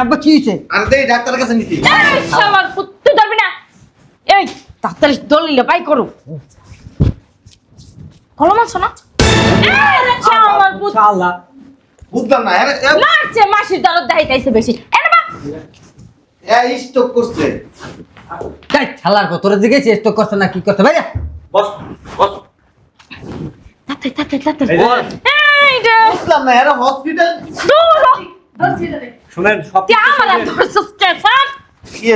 আব্বা কি হয়েছে? আরে দেই ডাক্তারের কাছে নিতি। এই শালার পুত, তুই ধরবি না। এই তাড়াতাড়ি দলিল বাই করো। কলম আনছো না? এই রে শালার পুত, শালা বুঝলাম না। আরে মারছে মাসির দরদ দেখাইতেছে বেশি। এনে বা এ স্টক করছে। যাই শালার কো তোর দিকে চেষ্টা করছ না কি করতে ভাই? বস বস। তাড়াতাড়ি এই রে বুঝলাম না। এরা হসপিটাল। দূর শুনেন সব তুই আমার ধরছস কে স্যার?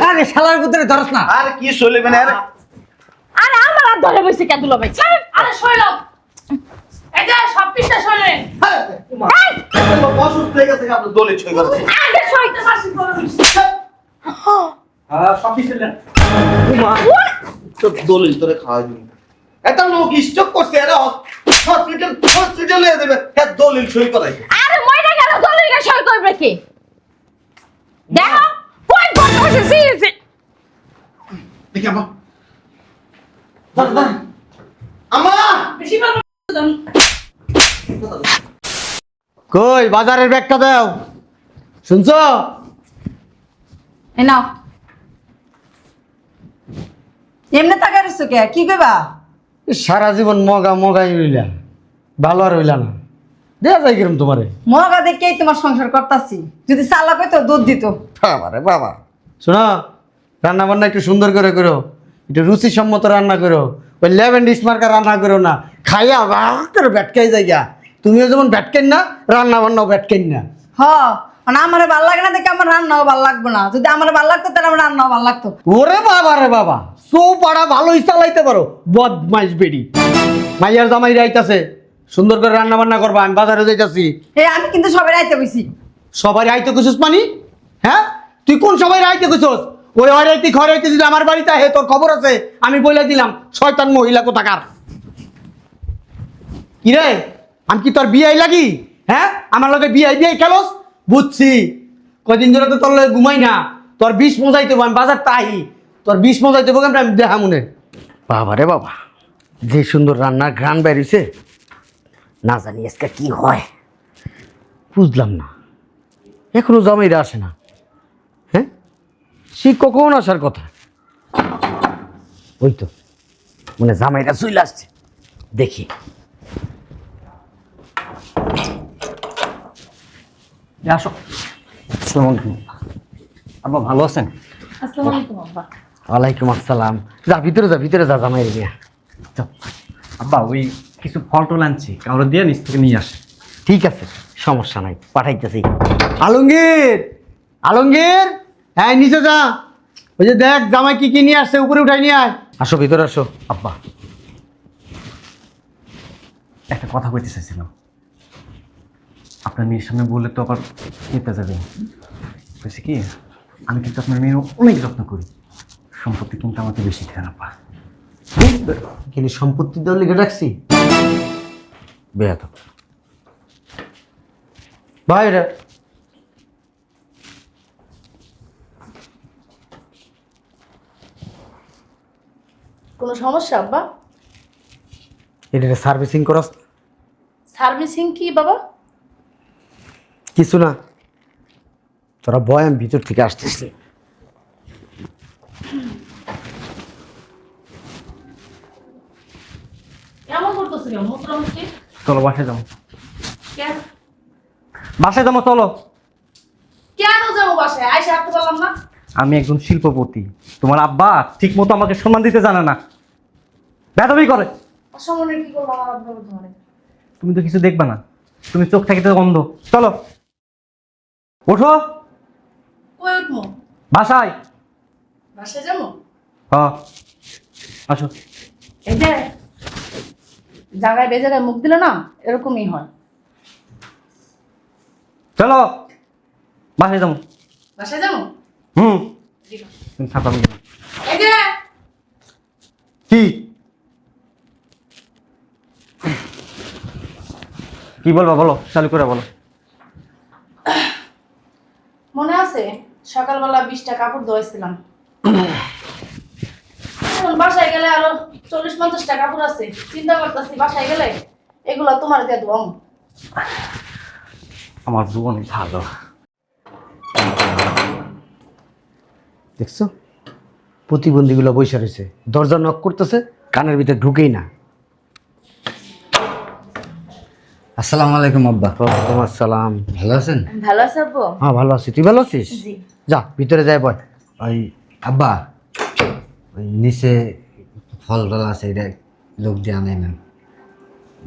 আরে শালার ভিতরে ধরস না। আর কি চলবে না? আরে আরে আমার আর ধরে বসে কে দুলো ভাই স্যার? আরে শৈলব, এই যে সব পিসটা শৈলেন। অসুস্থ হয়ে গেছে আপনার দলিল সই করতে। আগে সইতে মাসি বলো সব কিছু দেন। তো দলিল তোরে খাওয়াই দিন। একটা লোক স্টক করছে। এরা হসপিটালে দেবে। হ্যাঁ দলিল সই করাই। আরে মইরা গেল দলিল কে সই করবে কি? দেখো কই বসে সিসি। দেখি আমা। আমা বেশি বলো কই বাজারের ব্যাগটা দাও। শুনছো? এই নাও। এমনি টাকা রইছো কে? কি কইবা? সারা জীবন মগাই রইলা, ভালো আর হইলা না। দেয়া যায় কিরম তোমারে? মগা দেখেই তোমার সংসার করতাছি। যদি চালাক হইতো দুধ দিত। বাবারে বাবা। শোনো, রান্না বান্না একটু সুন্দর করে করো, একটু রুচিসম্মত রান্না করো। ওই লেভেন্ডিস মার্কা রান্না করো না, খাইয়া করে ব্যাটকাই যাইয়া। তুমিও যেমন ব্যাটকেন না, রান্না বান্নাও ব্যাটকেন না। হ, মানে আমার ভাল লাগে না দেখে আমার রান্নাও ভাল লাগবে না। যদি আমার ভাল লাগতো তাহলে আমার রান্নাও ভাল লাগতো। ওরে বাবা রে বাবা, চৌপাড়া ভালোই চালাইতে পারো, বদমাইশ বেডি। মাইয়ার জামাই রাইতাছে, সুন্দর করে রান্না বান্না করবা, আমি বাজারে যাইতাছি। এই আমি কিন্তু সবাই রাইতে বইছি। সবাই রাইতে কইছস মানি? হ্যাঁ, তুই কোন সবাই রাইতে কইছস? ওই হরাইতে খরাইতে যদি আমার বাড়িতে আহে তোর খবর আছে, আমি বলে দিলাম। শয়তান মহিলা কোথাকার। কি রে, আমি কি তোর বিয়াই লাগি? হ্যাঁ, আমার লগে বিয়াই খেলোস? বুঝছি, কদিন ধরে তো তোর লগে ঘুমাই না। তোর বিষ মজাইতে হবো, আমি বাজার তাই তোর বিষ মজাইতে হবো, আমি দেখা মনে। বাবা রে বাবা, যে সুন্দর রান্নার ঘ্রাণ বেরিয়েছে, না জানি আজকে কি হয়। বুঝলাম না, এখনো জামাইরা আসে না। হ্যাঁ, সে কখন আসার কথা? ওই তো মানে জামাইরা চলে আসছে, দেখি। আসো। আসসালামু আলাইকুম। আব্বা ভালো আছেন? আসসালামু আলাইকুম আব্বা। ওয়ালাইকুম আসসালাম। যা ভিতরে যা, ভিতরে যা, জামাই নিয়ে। আব্বা ওই কিছু ফল টল আনছি, কাউরে দিয়ে নিচ থেকে নিয়ে আসে। ঠিক আছে, সমস্যা নাই, পাঠাইতেছি। আলমগীর, আলমগীর, হ্যাঁ নিচে যা। ওই যে দেখ জামাই কি কি নিয়ে আসছে, উপরে উঠাই নিয়ে আয়। আসো ভিতরে আসো। আব্বা একটা কথা কইতে চাইছিলাম, আপনার মেয়ের সামনে বললে তো আবার কেঁপে যাবে। বলছি কি, আমি কিন্তু আপনার মেয়ের অনেক যত্ন করি, সম্পত্তি কিন্তু আমাকে বেশি দেন আব্বা। কিন্তু সম্পত্তি দেওয়ার লিখে রাখছি বেয়াত ভাই রে। কোনো সমস্যা আব্বা? এটা সার্ভিসিং করস? সার্ভিসিং কি বাবা? কিছু না, তোরা বয়, আমি ভিতর থেকে আসতেছি। কেমন করতেছ কেন মোটামুটি? চলো বাসায় যাবো, কেন বাসায় যাবো চলো। কেন যাবো বাসায়? আইসা আসতে পারলাম না। আমি একজন শিল্পপতি, তোমার আব্বা ঠিক মতো আমাকে সম্মান দিতে জানে না, বেদবি করে। অসম্মানের কি করবো আমার আব্বা ধরে? তুমি তো কিছু দেখবে না, তুমি চোখ থাকিতে অন্ধ। চলো ওঠো, কই উঠবো? বাসায়। বাসায় যাবো? হ্যাঁ আসো। এই যে জায়গায় বেজায়গায় মুখ দিলে না এরকমই হয়। চলো বাসায় যাবো। বাসায় যাবো? তুমি থাকো, আমি গেলাম। এই যে কি কি বলবা বলো, চালু করে বলো। মনে আছে সকালবেলা 20টা কাপড় ধোয়াইছিলাম, এখন বাসায় গেলে আরো 40-50টা কাপড় আছে। চিন্তা করতেছি বাসায় গেলে এগুলা তোমার দিয়ে ধোয়াম। আমার জীবন ভালো। দেখছো প্রতিবন্ধীগুলো বসে রয়েছে, দরজা নক করতেছে, কানের ভিতরে ঢুকেই না। আসসালামু আলাইকুম আব্বা। ওয়ালাইকুম আসসালাম। ভালো আছেন? ভালো আছে আব্বু? হ্যাঁ ভালো আছি, তুই ভালো আছিস? জি। যা ভিতরে যাই বল। ওই আব্বা, ওই নিচে ফল টল আছে, এটা লোক দিয়ে আনাই না।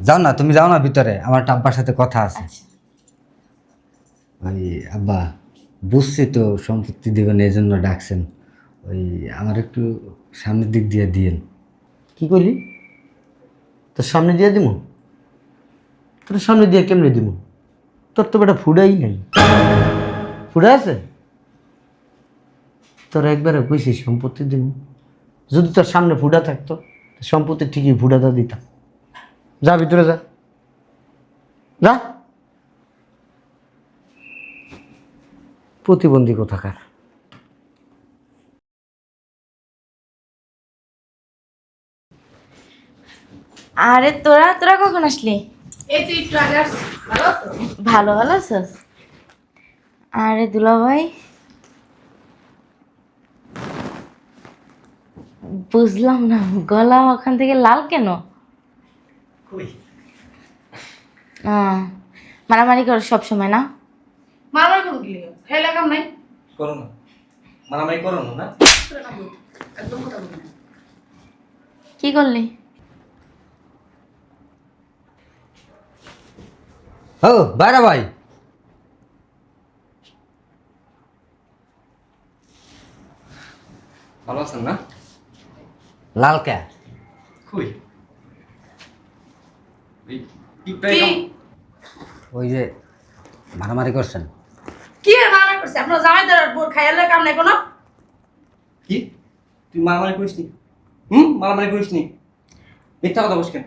যাও না, তুমি যাও না ভিতরে, আমার একটা আব্বার সাথে কথা আছে। আচ্ছা। ওই আব্বা, বুঝছি তো সম্পত্তি দিবেন, এই জন্য ডাকছেন। ওই আমার একটু সামনের দিক দিয়ে দিয়েন। কি করলি? তোর সামনে দিয়ে দিব? তোর সামনে দিয়ে কেমনে দিব? তোর তো বেটা ফুডাই নাই। ফুডা আছে? তোর একবারে কইছি সম্পত্তি দিব। যদি তোর সামনে ফুডা থাকতো সম্পত্তি ঠিকই ফুডাটা দিতাম। যা ভিতরে যা, যা। প্রতিবন্ধী কোথাকার। আরে তোরা তোরা কখন আসলি? এই তো একটু আগে আসছি। ভালো আছো? ভালো ভালো আছিস? আরে দুলা ভাই, বুঝলাম না গলা ওখান থেকে লাল কেন? মারামারি করো সব সময় না? মারামারি করুন কি লিগে? খেলে কাম নাই। করো না, মারামারি করো না। একদম কথা বলবি না। কি করলি? ও বাইরা ভাই, ভালো আছেন না? লাল কে? কই কি? ওই যে মারামারি করছেন। কি আর মারামারি করছে? আপনার জামাইদের বোর খাইলে কাম নাই কোনো? কি তুই মারামারি করিস নি? মারামারি করিস নি? মিথ্যা কথা বলছিস কেন?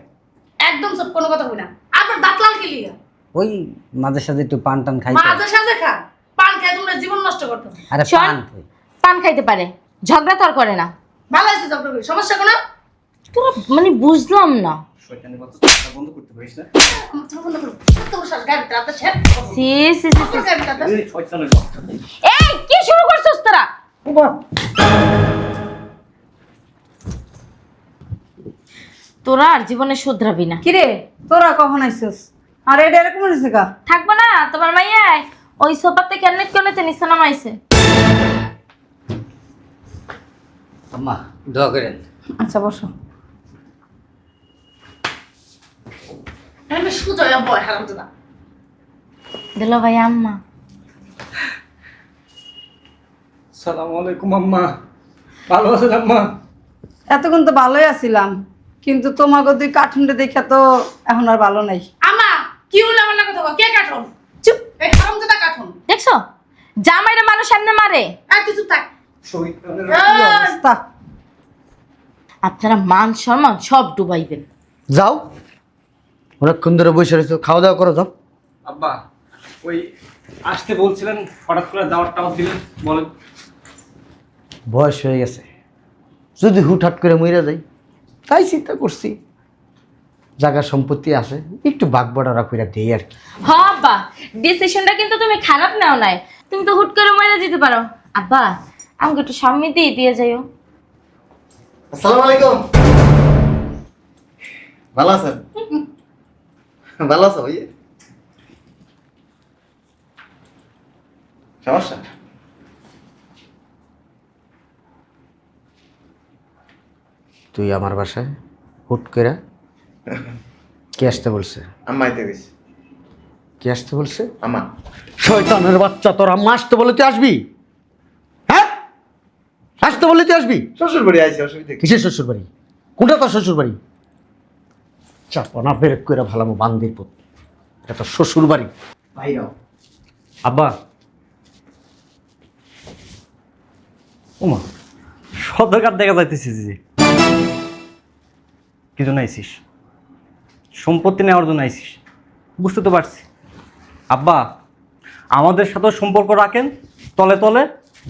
একদম সব কোনো কথা কই না। আপনার দাঁত লাল কি লিগে? ওই মাঝে সাঝে একটু পান টান খাই। মাঝে সাঝে খা। পান খাই তোমরা জীবন নষ্ট করতে। আরে শোন। পান খাই। পান খাইতে পারে, ঝগড়া তো আর করে না। ভালো আছে জব্দ করি। সমস্যা কোনো? তোরা মানে বুঝলাম না। শয়তানি কথা বন্ধ করতে পারিস না? আমার তো বন্ধ করো। তোর সাথে গাড়ি রাতে শেষ। সি সি সি সি। গাড়ি রাতে। এই শয়তানের বাচ্চা। এই কি শুরু করছিস তোরা? তোরা আর জীবনে শুধরাবি না। কিরে তোরা কখন আইছিস? আর এটা এরকম হয়েছে কা? থাকবো না তোমার মাইয়া ওই সোফাতে কেনে কেনে নিচে নামাইছে। আম্মা দোয়া করেন। আচ্ছা বসো। আমি সুজয় বয় হারামজাদা। দিল ভাই আম্মা। সালামু আলাইকুম আম্মা। ভালো আছেন আম্মা? এতক্ষণ তো ভালোই আছিলাম, কিন্তু তোমাকে দুই কার্টুনটা দেখে তো এখন আর ভালো নাই। আমা কি হলো আমার না কথা কও? কে কাঠন? চুপ। এই হারামজাদা কাঠন। দেখছো জামাইরা মানুষ এমনি মারে। আর কিছু থাক। শয়তানের কি অবস্থা! আপনারা মান সম্মান সব ডুবাইবেন। যাও, অনেকক্ষণ ধরে বসে রয়েছো, খাওয়া দাওয়া করো যাও। আব্বা, ওই আসতে বলছিলেন, হঠাৎ করে দাওয়াত টাওয়াত দিলেন, বলেন। বয়স হয়ে গেছে, যদি হুটহাট করে মইরা যাই, তাই চিন্তা করছি জায়গা সম্পত্তি আছে, একটু ভাগ বাড়ারা কইরা দেই আর কি। হ্যাঁ আব্বা, ডিসিশনটা কিন্তু তুমি খারাপ নাও নাই। তুমি তো হুট করে মরে যেতে পারো। আব্বা আমাকে একটু সম্মতি দিয়ে যাইও। আসসালামু আলাইকুম। ভালো আছেন? ভালো আছো ভাই? সমস্যা? তুই আমার বাসায় হুট করে কে আসতে বলছে? আম্মা আইতে গেছি। কে আসতে বলছে? আম্মা। শয়তানের বাচ্চা, তোর আম্মা আসতে বলে তুই আসবি? হ্যাঁ, আসতে বলে তুই আসবি? শ্বশুর বাড়ি আইছি, অসুবিধা কি? কিসের শ্বশুর বাড়ি? কোনটা তোর শ্বশুর বাড়ি? চাপনা বের করে ভালামো বান্দির পুত, এটা তোর শ্বশুর বাড়ি। ভাইরাও। আব্বা, ওমা সব দরকার দেখা যাইতেছি যে কি জন্য আইসিস? সম্পত্তি নেওয়ার জন্য আইসিস, বুঝতে তো পারছি। আব্বা, আমাদের সাথে সম্পর্ক রাখেন, তলে তলে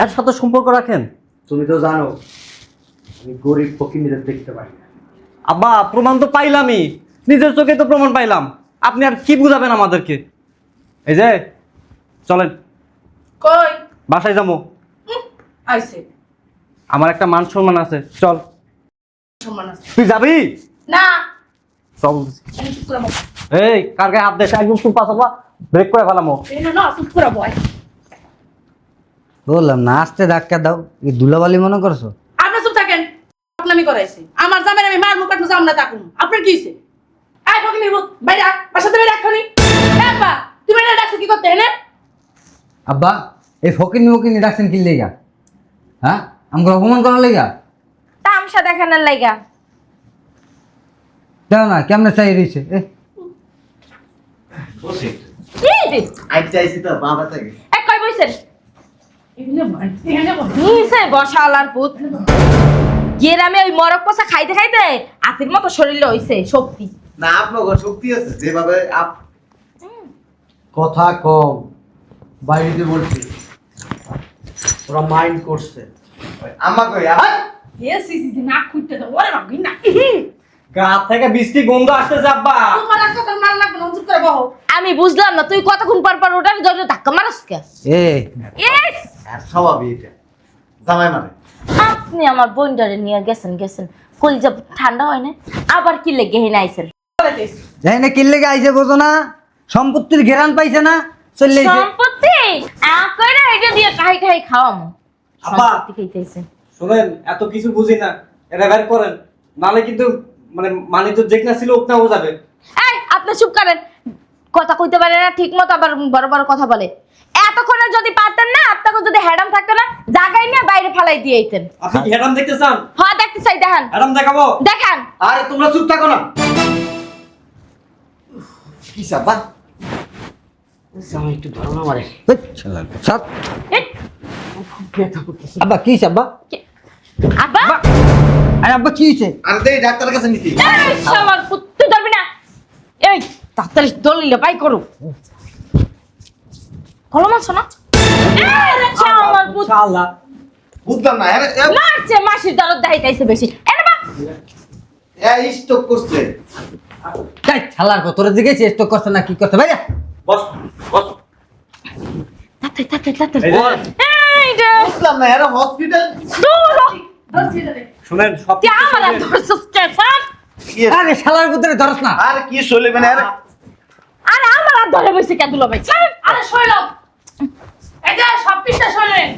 এর সাথে সম্পর্ক রাখেন। তুমি তো জানো আমি গরিব ফকিরদের দেখতে পাই না। আব্বা, প্রমাণ তো পাইলামই, নিজের চোখে তো প্রমাণ পাইলাম। আপনি আর কি বুঝাবেন আমাদেরকে? এই যে চলেন, কই? বাসায় যাবো। আইছে। আমার একটা মান সম্মান আছে, চল। সম্মান আছে তুই যাবি? না? চল। আমি চুপ করে বস। এই কার গায়ে হাত দেশ, একদম চুপ পাচাপা ব্রেক করে ফেলামো। এই না চুপ করে বয়। বললাম না আস্তে ধাক্কা দাও, এই ধুলাবালি মনে করছো? আপনি চুপ থাকেন, আপনামি করাইছে আমার জামাই, আমি মার মুখ কাটবো আমরা তাকুন। আপনার কি হইছে? আয় ফকির নিব বাইরে, বাসাতে বাইরে রাখনি। আব্বা তুমি এটা ডাকছো কি করতে এনে? আব্বা এই ফকিনি মকিনি ডাকছেন কি লেগা? হ্যাঁ আমাকে অপমান করার লেগা? তামসা দেখানোর লাইগা। দেও না কেমনে চাই রয়েছে বসে কি রে? আইতে আইছি তো বাবা থেকে এক কই বইছেন? এখানে বয়, এখানে বয়। নিছে বসালার পুত। গেরামে ওই মরক পচা খাইতে খাইতে আতির মতো শরীরে হইছে শক্তি। না আপনার শক্তি আছে যেভাবে কথা কম, বাইরে বলছি ওরা মাইন্ড করছে। আম্মা কই না খুঁজতে দাও, ওরে বাবা না। গা থেকে বৃষ্টি গন্ধ আসতেছে আব্বা। তোমার আর কথা মার লাগবে না, চুপ করে বহো। আমি বুঝলাম না তুই কতক্ষণ পর পর ওটার জন্য ধাক্কা মারস কে? এ ইস! আর স্বভাবই এটা জামাই মানে আপনি আমার বোনটারে নিয়ে গেছেন কলিজা ঠান্ডা হয় না? আবার কি লেগে হেনে আইছেন? যাই না কি লেগে আইছে বোঝো না? সম্পত্তির ঘেরান পাইছে না, চলে আইছে। সম্পত্তি কইরা এটা দিয়ে খাই খাই খাওয়াম। আব্বা। সম্পত্তি খাইতেছে। শুনেন, এত কিছু বুঝি না, এটা বের করেন, নালে কিন্তু মানে তো যেখানে ছিল ওখানেও যাবে। এই আপনি চুপ করেন, কথা কইতে পারে না ঠিক মতো, আবার বড় বড় কথা বলে। এতক্ষণে যদি পারতেন না, আপনাকে যদি হ্যাডাম থাকতো না, জায়গায় নিয়ে বাইরে ফালাই দিয়ে আইতেন। আপনি কি হেরাম দেখতে চান? হ্যাঁ দেখতে চাই, দেখান হেরাম দেখাবো? দেখান। আরে তোমরা চুপ থাকো না। কি সাবা আমি একটু ধরো না মারে। এই শালার সাত। এই, আব্বা কি হইছে আব্বা? আব্বা আরে আব্বা কি হইছে? আর দেই ডাক্তারের কাছে নিতি এই শালার পুত, তুই ধরবি না। এই তাড়াতাড়ি দলিল বাই করো। কলম আছো না? এই রে শালার পুত, শালা বুঝলাম না মারছে মাসির দরদ দেখাইতেছে বেশি। এনে বা স্টক করছে তাই শালার কত তোরে দিকে চেষ্টা করছ না কি করতে ভাইরা? বস বস। তাড়াতাড়ি এই যে, এই রে বুঝলাম না এরা হসপিটাল দূর হ। শুনেন সব তুই আমার আর ধরছিস কে স্যার? আরে শালার ভিতরে ধরস না। আর কি শৈলে মানে আরে আরে আমার আর ধরে বসে কে দুলো ভাই স্যার? আরে শৈলব, এই যে সব পিসটা শৈলেন।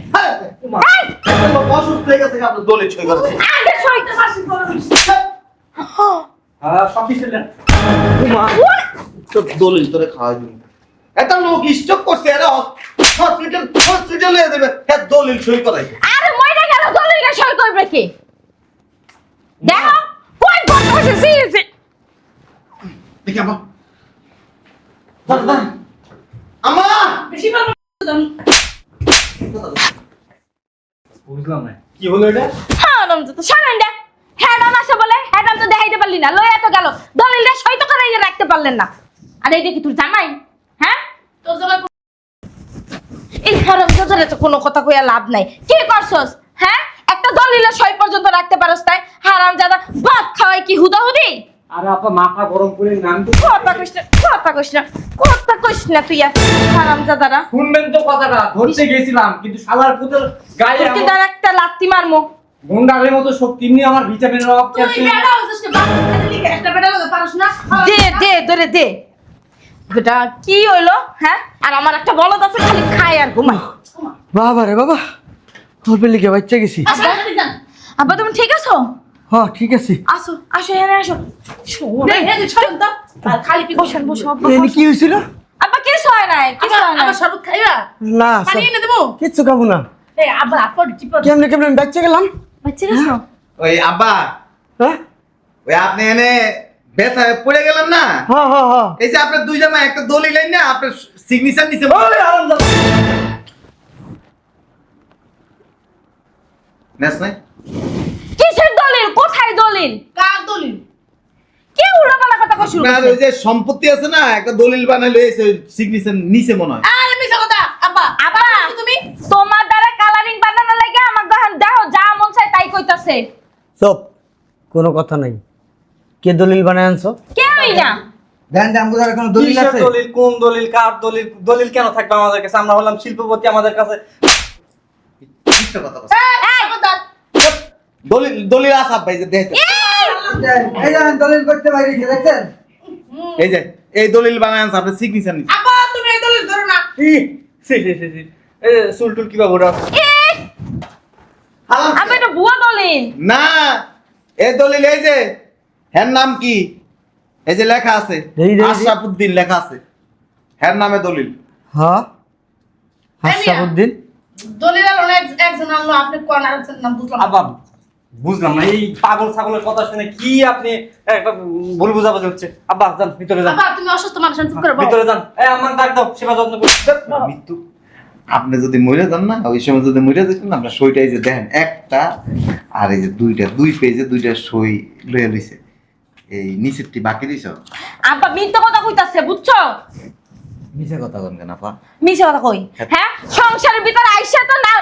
অসুস্থ হয়ে গেছে আপনার দলে ছয় করে আগে সইতে মাসি বলো সব কিছু দেন। তো দলিল তোরে খাওয়া দিন একটা লোক স্টক করছে এরা হসপিটালে দেবে হ্যাঁ দলিল সই করাই আরে মইরা গেল দলিলটা সই করবে কি? দেখো কই বন্ধ হইছে সিসি। দেখি আমা আমা বেশি বলো। বুঝলাম না কি হলো এটা। হ্যাঁ নাম তো শুনেন দে। হ্যাঁ নাম আছে বলে হ্যাঁ নাম তো দেখাইতে পারলি না, লইয়া তো গেল দলিলটা সই তো করাইয়া রাখতে পারলেন না। আরে এইটা কি তোর জামাই? হ্যাঁ তোর জামাই এই হারাম জাদারে তো কোনো কথা কইয়া লাভ নাই। কি করছস? হ্যাঁ একটা দলিলে সই পর্যন্ত রাখতে পারস তাই? হারাম জাদা ভাত খাওয়াই কি হুদাহুদি? আরে আপা মাথা গরম করে নাম তো কথা কইস না, কথা কইস না, কথা কইস না তুই আর হারাম জাদারা। শুনবেন তো কথাটা, ধরতে গেছিলাম কিন্তু শালার পুতের গায়ে তুই তার একটা লাত্তি মারমু। গুন্ডারের মতো শক্তি নিয়ে আমার ভিটামিনের অভাব তুই আছে। বেড়া হইছিস কি? বাপ খালি লিখে একটা বেড়া লাগে পারছ না? দে দে ধরে দে। বেটা কি হইলো? হ্যাঁ আর আমার একটা বলদ আছে খালি খায় আর ঘুমায়। বাবা রে বাবা, তোর পেলে কে বাচ্চা গেছি। আচ্ছা খালি যান। আব্বা তুমি ঠিক আছো? হ্যাঁ ঠিক আছে। আসো আসো এখানে আসো। দে এই যে ছড়ন তো আর খালি পি বসেন বসো আব্বা এনে বসো। কি হয়েছিল? আব্বা কিছু হয় নাই, কিছু হয় নাই। আবার শরবত খাইবা? না পানি এনে দেবো? কিচ্ছু খাবো না। এই আবার আপর চিপর। কেমনে কেমনে আমি বাচ্চা গেলাম? বাচ্চা গেছো? ওই আব্বা হ্যাঁ ওই আপনি এনে ব্যথা পড়ে গেলেন না হ্যাঁ হ্যাঁ হ্যাঁ। এই যে আপনার দুই জামা একটা দলিল লাইন না আপনার সিগনেচার নিচে নেস নাই কিসের দলিল? কোথায় দলিল? কার দলিল? কে উড়াপালা কথা কই শুরু আপনার করছে? ওই যে সম্পত্তি আছে না একটা দলিল বানাইলো এই সিগনেচার নিচে মনে হয় আরে মিছা কথা আব্বা। আব্বা তুমি তোমার দ্বারা কালারিং বানানো লাগে আমার গহন দেখো যা মন চায় তাই কইতাছে। চুপ, কোনো কথা নাই। কে দলিল বানায় আনছো? কেউই না। দেন দে আমগো কোনো দলিল কিসের আছে? দলিল? কোন দলিল? কার দলিল? দলিল কেন থাকবে আমাদের কাছে? আমরা হলাম শিল্পপতি, আমাদের কাছে মিথ্যা কথা বলছে। এই খবরদার। দলিল দলিল আসাব ভাই যে দেখতে এই যে দলিল করতে বাইরে দেখছেন এই যে এই দলিল বানায় আনছে আপনি সিগনেচার নিছেন আব্বা তুমি এই দলিল ধরো না। এই সুলটুল কিবা বড় আমি এটা ভুয়া দলিল। না এই দলিল এই যে হ্যার নাম কি এই যে লেখা আছে এই যে- আশরাফুদ্দিন লেখা আছে হ্যার নামে দলিল হ্যাঁ হাসাবুদ্দিন দলিল আলো না একজন আনলো আপনি কোন আরেকজন নাম বুঝলাম না। আব্বা বুঝলাম না, এই পাগল ছাগলের কথা শুনে কি আপনি একটা ভুল বুঝাবুঝি হচ্ছে। আব্বা যান ভিতরে যান, আব্বা তুমি অসুস্থ মানুষ চুপ করে বল। ভিতরে যান। এই আমার ডাক দাও, সেবা যত্ন করো। মৃত্যু আপনি যদি মরে যান না ওই সময় যদি মরে যেতেন না আপনার সইটা এই যে দেখেন একটা আর এই যে দুইটা দুই পেজে দুইটা সই লয়ে লইছে এই নিচেরটি বাকি দিছ আব্বা মিথ্যা কথা কইতাছে বুঝছো? মিছে কথা বলেন কেন আপা মিথ্যা কথা কই? হ্যাঁ সংসারের ভিতর আইসা তো না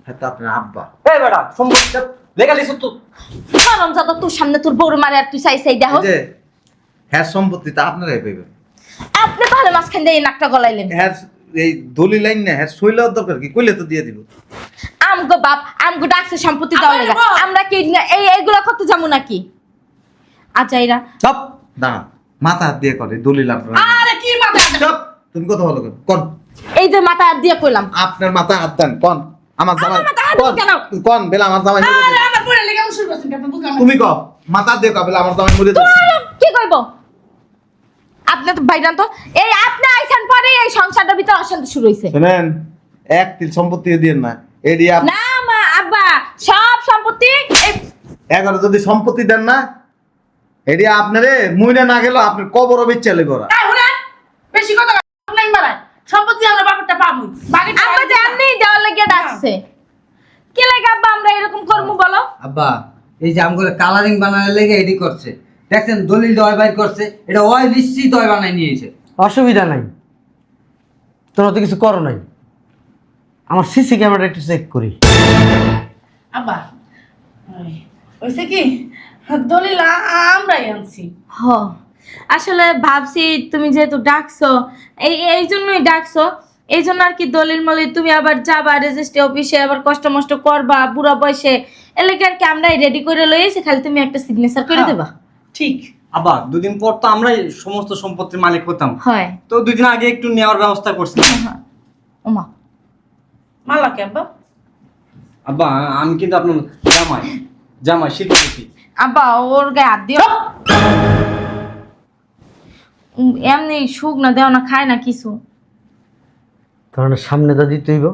হ্যাঁ তো আপনার আব্বা এই বেটা সম্পত্তি লেখা লিখছ তো? শরম যত তোর সামনে তোর বউর মারে আর তুই চাই চাই দেখো। এই যে হ্যাঁ সম্পত্তি তা আপনারাই পাইবেন আপনি তাহলে মাঝখান দিয়ে এই নাকটা গলাইলেন। হ্যাঁ এই দলিল লাইন না হ্যাঁ সই লওয়ার দরকার কি কইলে তো দিয়ে দিব আমগো বাপ আমগো ডাকছে সম্পত্তি দেওয়া লাগা। আমরা কি এই এইগুলা করতে যাবো নাকি? আচ্ছা এরা সব দাঁড়া মাথা হাত দিয়ে করে দলিল আপনার আরে কি মাথা সব তুমি কথা বলো কেন কোন এই যে মাথা হাত দিয়ে কইলাম আপনার মাথা হাত দেন কোন আমার জামাই আমার মাথায় হাত কোন? দিবেন কেন? কোন বেলা আমার জামাই মরে আরে যাবে। আমার পড়ে লেগে শুরু করছেন কেন বুঝলাম না। তুমি কও মাথা দিয়ে কও বেলা আমার জামাই মরে যাবে। কি কইব? আপনি তো বাইরান তো এই আপনি আইছেন পরে এই সংসারটার ভিতর অশান্তি শুরু হইছে। শুনেন এক তিল সম্পত্তি দিয়ে না এডি না মা আব্বা সব সম্পত্তি এই 11 যদি সম্পত্তি দেন না এডি আপনারে মুইনা না গেল আপনার কবরও বেচে লইব ওরা এই হুরা বেশি কথা নাই মারাই সম্পত্তি আমরা বাপটা পাবো বাকি আব্বা যে আপনি দেওয়ার লাগিয়ে ডাকছে কি লাগে আব্বা আমরা এরকম করবো বলো? আব্বা এই যে আমগুলো কালারিং বানালে লেগে এডি করছে দেখছেন দলিল দয় বাইর করছে এটা ওই নিশ্চিত দয় বানাই নিয়েছে অসুবিধা নাই, তোমরা তো কিছু করো নাই। আমার সিসি ক্যামেরা একটু চেক করি। আব্বা ওইসে কি দলিল আমরাই আনছি। হ আসলে ভাবছি তুমি যেহেতু ডাকছো এই জন্যই ডাকছো, এই জন্য আর কি দলিল মলিল তুমি আবার যাবা রেজিস্ট্রি অফিসে আবার কষ্ট মষ্ট করবা বুড়া বয়সে এলাকা আর কি আমরাই রেডি করে লই এসে খালি তুমি একটা সিগনেচার করে দেবা। ঠিক আব্বা দুদিন পর তো আমরাই সমস্ত সম্পত্তির মালিক হতাম, হয় তো দুদিন আগে একটু নেওয়ার ব্যবস্থা করছি। ওমা মালা কে আব্বা আব্বা আমি কিন্তু আপনার জামাই জামাই শিল্পপতি। আব্বা ওর গায়ে হাত দিও। এমনি সুখ না দেও না খায় না কিছু। তোর সামনে তো দিতেই গো,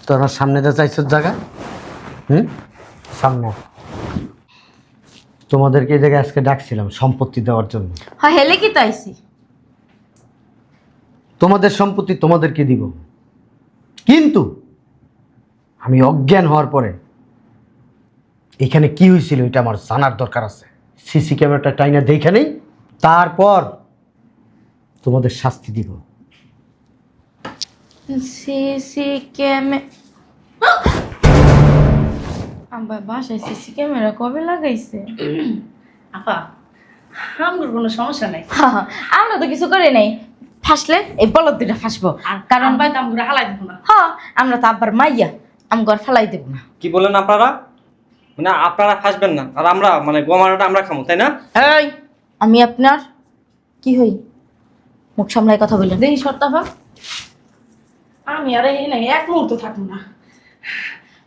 তোর সামনে তো চাইছো জায়গা। সামনে তোমাদেরকে এই জায়গায় আজকে ডাকছিলাম সম্পত্তি দেওয়ার জন্য। হয় হেলে কি তাইছি তোমাদের সম্পত্তি তোমাদেরকে দিব, কিন্তু আমি অজ্ঞান হওয়ার পরে এখানে কি হয়েছিল এটা আমার জানার দরকার আছে। সিসি ক্যামেরাটা টাইনা দেখে নেই, তারপর তোমাদের শাস্তি দিব। সিসি ক্যামেরা আব্বা বাসায় সিসি ক্যামেরা কবে লাগাইছে? আপা আমার কোনো সমস্যা নাই আমরা তো কিছু করি নাই, ফাঁসলে এই বলদ দুটা ফাঁসবো কারণ ভাই তো আমরা হালাই দিব না। হ্যাঁ আমরা তো আব্বার মাইয়া আম ঘর ফেলাই দেব না। কি বলেন আপনারা? মানে আপনারা ফাঁসবেন না আর আমরা মানে গোমারাটা আমরা খামো, তাই না? এই আমি আপনার কি হই? মুখ সামলাই কথা বললেন। দেখি সত্তাফা আমি আর এই নাই এক মুহূর্ত থাকবো না,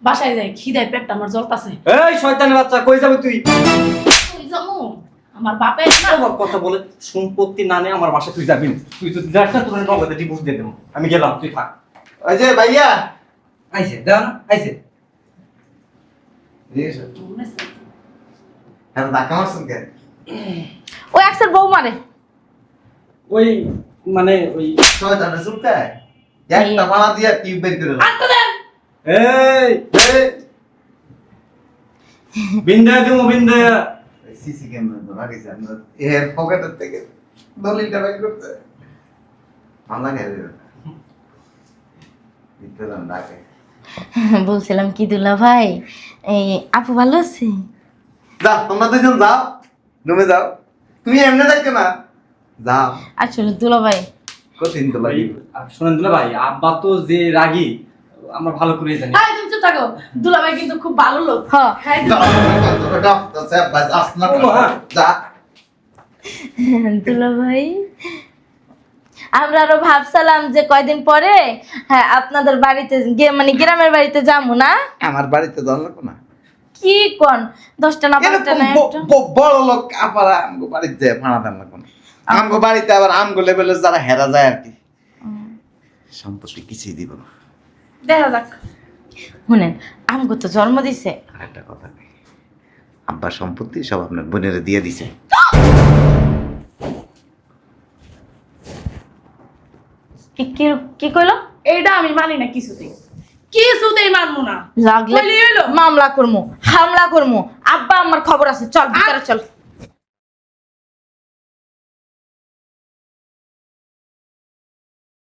বাসায় যাই খিদায় পেটটা আমার জ্বলতাছে। এই শয়তানের বাচ্চা কই যাবে তুই? তুই যাবো আমার বাপের না আমার কথা বলে সম্পত্তি না নিয়ে আমার বাসায় তুই যাবি না। তুই যদি যাস না তোর নগদে ডিভোর্স দিয়ে দেবো। আমি গেলাম, তুই থাক। ওই যে ভাইয়া আইছে দাও না আইছে হ্যাঁ ধাক্কা মারছেন কেন ও একসার বউ মারে। ওই মানে ওই শয়তানের চুপটায় একটা মালা দিয়া টিউব বের করে দাও। আনতে দেন এই এই, বিন্দা দেবো বিন্দা। সিসি ক্যামেরা তো লাগিয়েছে আপনার এর পকেটের থেকে দলিলটা বের করতে মামলা খেয়ে দেবে বিদ্যুৎ ডাকে বলছিলাম কি দুলা ভাই এই আপু ভালো আছে? যাও তোমরা দুজন যাও রুমে যাও তুমি এমনি থাকছো না যাও আসলে দুলা ভাই কঠিন তো ভাই, লাগি শোনেন দুলা ভাই, আব্বা তো যে রাগী আমরা ভালো করেই জানি। এই তুমি চুপ থাকো, দুলাভাই কিন্তু খুব ভালো লোক। হ্যাঁ হ্যাঁ ডাক্তার সাহেব ভাই আসনা যা দুলা ভাই, আমরা আরো ভাবছিলাম যে কয়দিন পরে হ্যাঁ আপনাদের বাড়িতে মানে গ্রামের বাড়িতে যাবো না। আমার বাড়িতে দল লাগবো না কি কোন 10টা না 5টা এরকম না একটা? বড় লোক আপারা আমগো বাড়িতে ভাড়া দাম লাগবো না আমগো বাড়িতে আবার আমগো লেভেলের যারা হেরা যায় আর কি সম্পত্তি কিছুই দিব না দেখা যাক। শুনেন আমগো তো জন্ম দিছে। আরেকটা কথা নেই আব্বার সম্পত্তি সব আপনার বোনের দিয়ে দিছে কি কি কি কইলো? এইটা আমি মানি না কিছুতেই মানবো না। লাগলে কইলি হইলো? মামলা করমু, হামলা করমু। আব্বা আমার খবর আছে, চল ভিতরে চল।